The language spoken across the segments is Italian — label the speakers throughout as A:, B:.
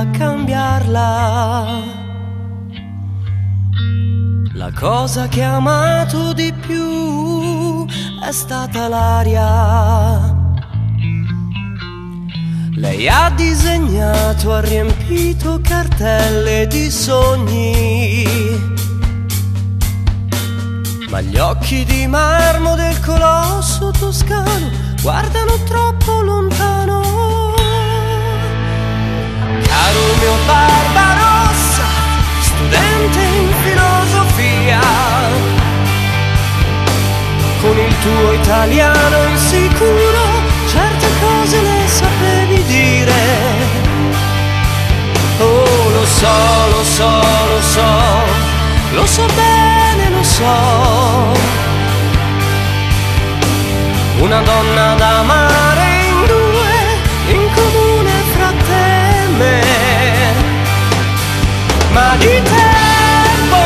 A: a cambiarla. La cosa che ho amato di più è stata l'aria. Lei ha disegnato, ha riempito cartelle di sogni, ma gli occhi di marmo del colosso toscano guardano troppo lontano. Caro mio Barbarossa, studente in filosofia, con il tuo italiano insicuro certe cose le sapevi dire. Oh, lo so, lo so, lo so, lo so bene, lo so. Una donna da amare in due, in comune fra te e me. Ma di tempo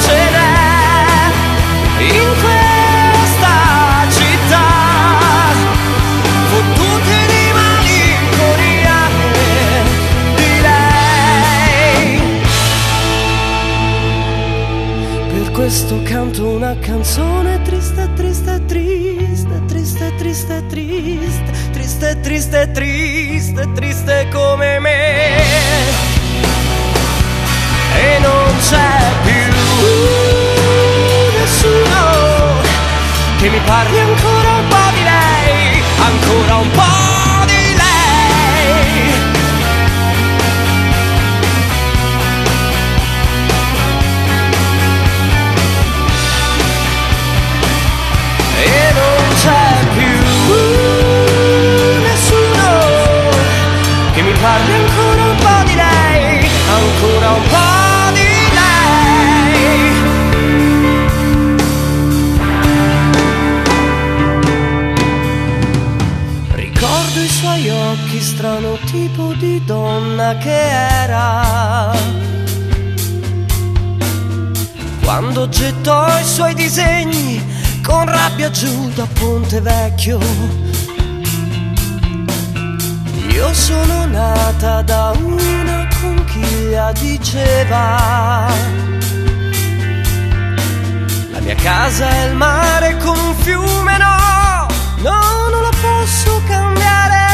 A: ce n'è in questa città, fottute di malinconia di lei. Per questo canto una canzone triste, triste, triste, triste, triste, triste, triste, triste, triste, triste come me. E non c'è più nessuno che mi parli ancora un po' di lei, ancora un po' di lei. E non c'è più nessuno che mi parli ancora un po' di lei, ancora un po' di lei. Ricordo i suoi occhi, strano tipo di donna che era, quando gettò i suoi disegni con rabbia giù da Ponte Vecchio. Io sono nata da una conchiglia, diceva. La mia casa è il mare con un fiume, no, no, non la posso cambiare.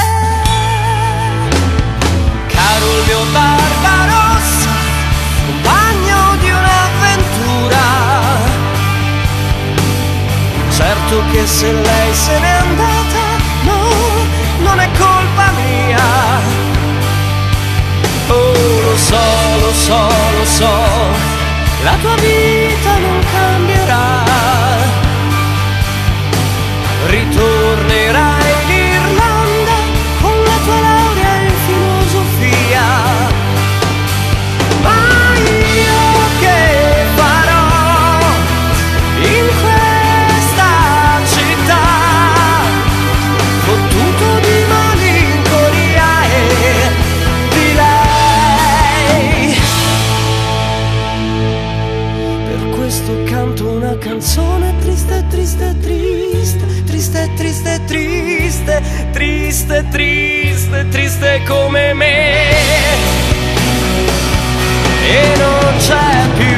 A: Caro il mio Barbarossa, compagno di un'avventura, certo che se lei se n'è andata, no, non è colpa mia. Oh, lo so, lo so, lo so, la tua vita non cambierà. Ritornerai in Irlanda con la tua laurea in filosofia. Ma io che farò in questa città, fottuto di malinconia e di lei. Per questo canto una canzone triste, triste, triste, triste, triste, triste, triste, triste, triste come me. E non c'è più